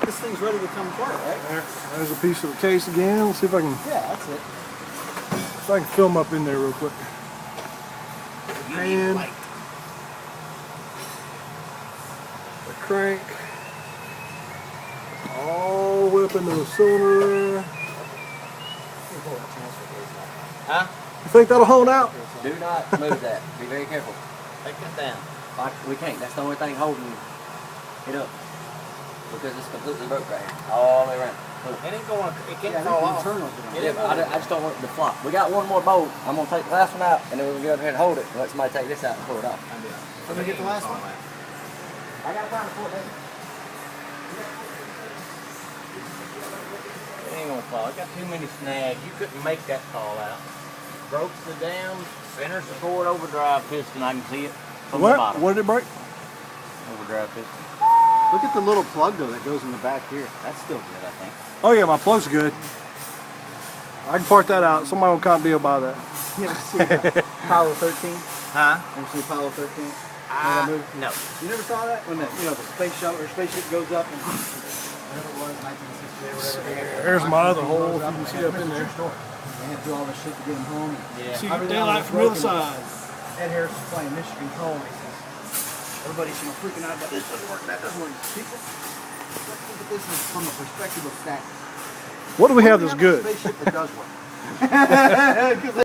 This thing's ready to come apart, right? There's a piece of the case again. Let's see if I can. Yeah, that's it. If I can film up in there real quick. And the crank all the way up into the cylinder. Huh? You think that'll hold out? Do not move that. Be very careful. Take that down. We can't. That's the only thing holding it up. Because it's completely broke right here. All the way around. It ain't going. It can't fall off. Yeah, but I just don't want it to flop. We got one more bolt. I'm gonna take the last one out, and then we're gonna go ahead and hold it. And let somebody take this out and pull it off. Let me get the last one. I got time to pull it in. It ain't gonna fall. It got too many snags. You couldn't make that fall out. Broke the damn center support overdrive piston. I can see it from the bottom. What did it break? Overdrive piston. Look at the little plug though that goes in the back here. That's still good, I think. Oh yeah, my plug's good. I can part that out. Somebody will cop deal by that. You ever see Apollo 13? Huh? Ever see Apollo 13? No. You never saw that? When the the space shuttle or spaceship goes up and whatever it was, 1968 or whatever. There's my other hole. If you can see up in there. They had to do all this shit to get them home. Yeah. See your daylight from the other side. Ed Harris was playing Mission Control. And he says, everybody's freaking out about this doesn't work, that doesn't work. People, let's look at this from the perspective of that. What do we have that's good? A spaceship that does work.